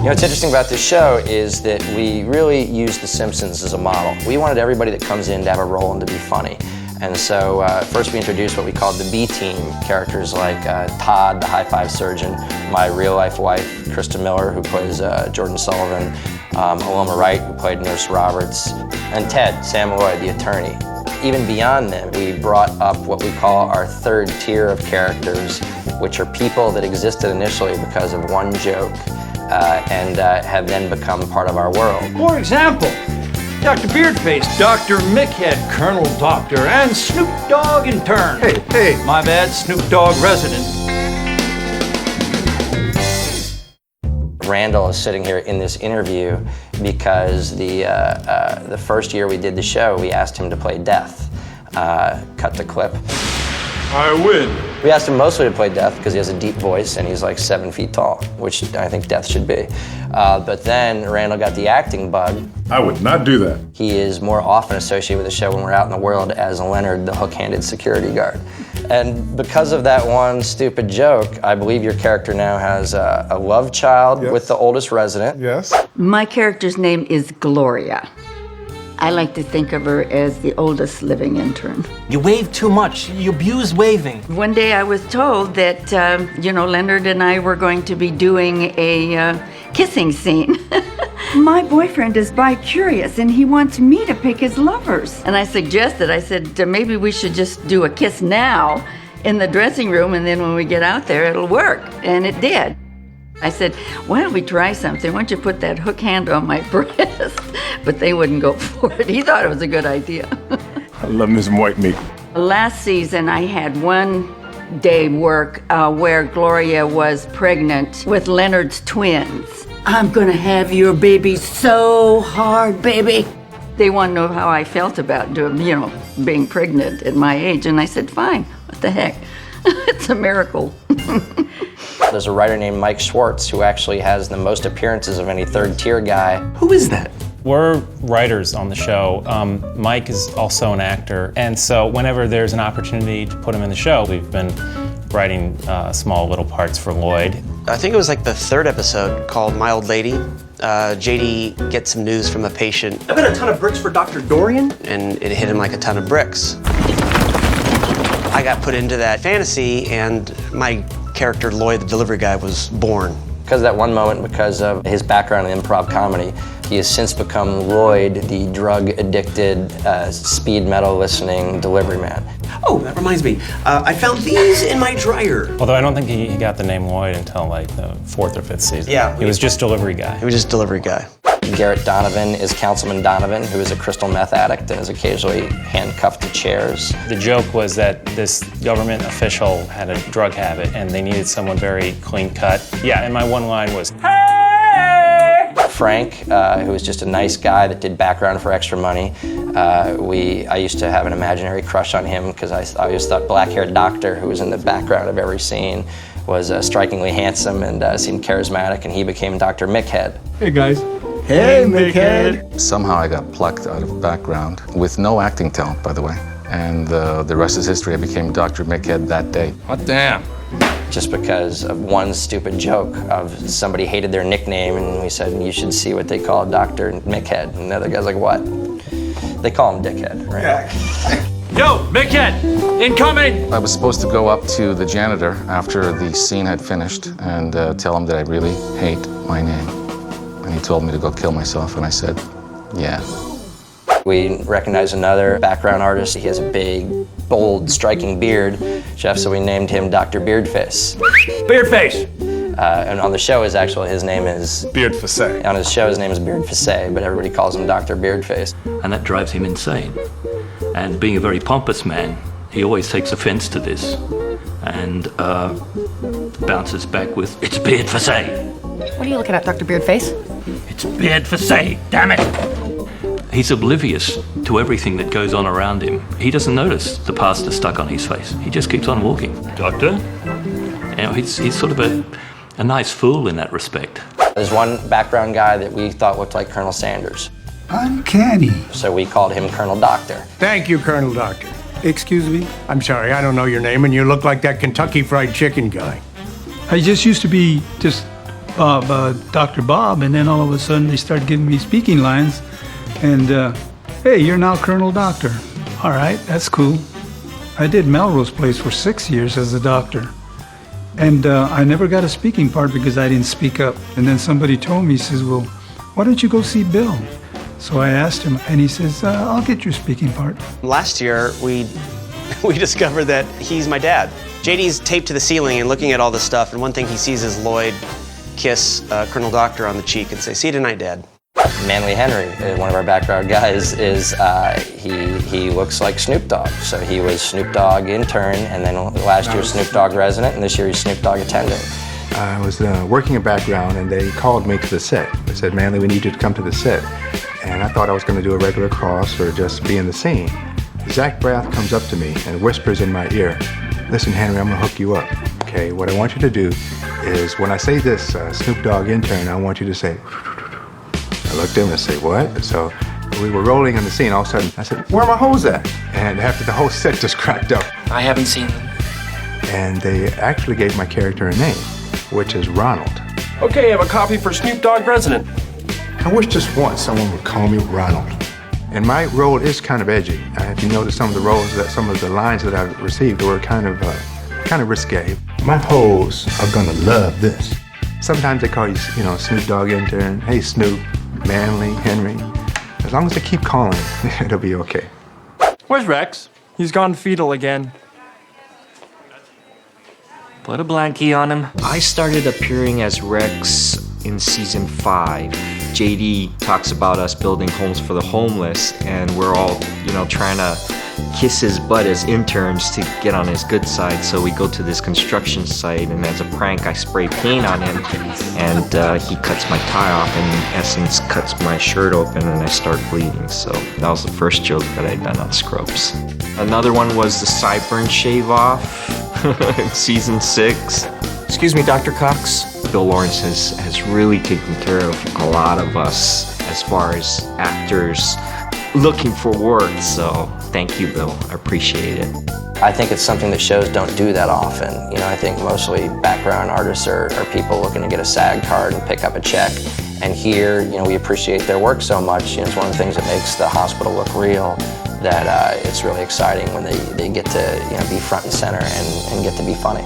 know, what's interesting about this show is that we really use The Simpsons as a model. We wanted everybody that comes in to have a role and to be funny. And so first we introduced what we called the B-team, characters like Todd, the high-five surgeon, my real-life wife, Krista Miller, who plays Jordan Sullivan, Aloma Wright, who played Nurse Roberts, and Ted, Sam Lloyd, the attorney. Even beyond them, we brought up what we call our third tier of characters, which are people that existed initially because of one joke and have then become part of our world. For example, Dr. Beardface, Dr. Mickhead, Colonel Doctor, and Snoop Dogg in turn. Hey. My bad, Snoop Dogg resident. Randall is sitting here in this interview because the first year we did the show, we asked him to play Death. Cut the clip. I win. We asked him mostly to play Death because he has a deep voice and he's like 7 feet tall, which I think Death should be. But then Randall got the acting bug. I would not do that. He is more often associated with the show when we're out in the world as Leonard, the hook-handed security guard. And because of that one stupid joke, I believe your character now has a love child with the oldest resident. Yes. My character's name is Gloria. I like to think of her as the oldest living intern. You wave too much. You abuse waving. One day I was told that, Leonard and I were going to be doing a kissing scene. My boyfriend is bi-curious and he wants me to pick his lovers. And I said, maybe we should just do a kiss now in the dressing room and then when we get out there, it'll work. And it did. I said, why don't we try something? Why don't you put that hook hand on my breast? But they wouldn't go for it. He thought it was a good idea. I love me some white meat. Last season, I had one day work where Gloria was pregnant with Leonard's twins. I'm gonna have your baby so hard, baby. They want to know how I felt about being pregnant at my age. And I said, fine, what the heck? It's a miracle. There's a writer named Mike Schwartz who actually has the most appearances of any third-tier guy. Who is that? We're writers on the show. Mike is also an actor, and so whenever there's an opportunity to put him in the show, we've been writing small little parts for Lloyd. I think it was like the third episode called My Old Lady. JD gets some news from a patient. I bet a ton of bricks for Dr. Dorian. And it hit him like a ton of bricks. I got put into that fantasy, and my character, Lloyd, the delivery guy, was born. Because of that one moment, because of his background in improv comedy, he has since become Lloyd, the drug-addicted, speed metal listening delivery man. Oh, that reminds me. I found these in my dryer. Although I don't think he got the name Lloyd until like the 4th or 5th season. Yeah. He was just delivery guy. He was just delivery guy. Garrett Donovan is Councilman Donovan, who is a crystal meth addict and is occasionally handcuffed to chairs. The joke was that this government official had a drug habit and they needed someone very clean cut. Yeah, and my one line was, hey! Frank, who was just a nice guy that did background for extra money. I used to have an imaginary crush on him because I always thought black-haired doctor, who was in the background of every scene, was strikingly handsome and seemed charismatic, and he became Dr. Mickhead. Hey, guys. Hey, Mickhead. Somehow I got plucked out of background with no acting talent, by the way. And the rest is history. I became Dr. Mickhead that day. Hot damn. Just because of one stupid joke of somebody hated their nickname and we said, you should see what they call Dr. Mickhead. And the other guy's like, what? They call him Dickhead, right? Yeah. Yo, Mickhead, incoming! I was supposed to go up to the janitor after the scene had finished and tell him that I really hate my name. And he told me to go kill myself, and I said, yeah. We recognized another background artist. He has a big, bold, striking beard, Jeff, so we named him Dr. Beardface. Beardface! And on the show, his name is... Beardface. On his show, his name is Beardface, but everybody calls him Dr. Beardface. And that drives him insane. And being a very pompous man, he always takes offense to this and bounces back with, it's Beardface. What are you looking at, Dr. Beardface? It's Beardface, damn it! He's oblivious to everything that goes on around him. He doesn't notice the plaster stuck on his face. He just keeps on walking. Doctor? He's sort of a nice fool in that respect. There's one background guy that we thought looked like Colonel Sanders. Uncanny. So we called him Colonel Doctor. Thank you, Colonel Doctor. Excuse me? I'm sorry, I don't know your name, and you look like that Kentucky Fried Chicken guy. I just used to be just Dr. Bob, and then all of a sudden they started giving me speaking lines, and hey, you're now Colonel Doctor. All right, that's cool. I did Melrose Place for 6 years as a doctor, and I never got a speaking part because I didn't speak up. And then somebody told me, he says, well, why don't you go see Bill? So I asked him, and he says, I'll get your speaking part. Last year, we discovered that he's my dad. JD's taped to the ceiling and looking at all this stuff, and one thing he sees is Lloyd kiss Colonel Doctor on the cheek and say, "See you tonight, Dad." Manly Henry, one of our background guys, is he looks like Snoop Dogg. So he was Snoop Dogg intern, and then last year Snoop Dogg resident, and this year he's Snoop Dogg attendant. I was working in background, and they called me to the set. They said, "Manly, we need you to come to the set." And I thought I was going to do a regular cross or just be in the scene. Zach Braff comes up to me and whispers in my ear, "Listen, Henry, I'm going to hook you up. Okay, what I want you to do is when I say this, Snoop Dogg intern, I want you to say," I looked at him and said, "What?" So we were rolling in the scene. All of a sudden, I said, "Where are my hoes at?" And after the whole set just cracked up. I haven't seen them. And they actually gave my character a name, which is Ronald. Okay, I have a copy for Snoop Dogg resident. I wish just once someone would call me Ronald. And my role is kind of edgy. If you notice some of the lines that I've received were kind of risque. My hoes are gonna love this. Sometimes they call you, Snoop Dogg intern. Hey, Snoop, Manly, Henry. As long as they keep calling, it'll be okay. Where's Rex? He's gone fetal again. Put a blankie on him. I started appearing as Rex in season 5. JD talks about us building homes for the homeless, and we're all, trying to kiss his butt as interns to get on his good side. So we go to this construction site, and as a prank, I spray paint on him, and he cuts my tie off, and in essence cuts my shirt open, and I start bleeding. So that was the first joke that I'd done on Scrubs. Another one was the sideburn shave off in season 6. Excuse me, Dr. Cox. Bill Lawrence has really taken care of a lot of us as far as actors looking for work, so thank you, Bill. I appreciate it. I think it's something that shows don't do that often. I think mostly background artists are people looking to get a SAG card and pick up a check. And here, we appreciate their work so much. It's one of the things that makes the hospital look real, that it's really exciting when they get to be front and center and get to be funny.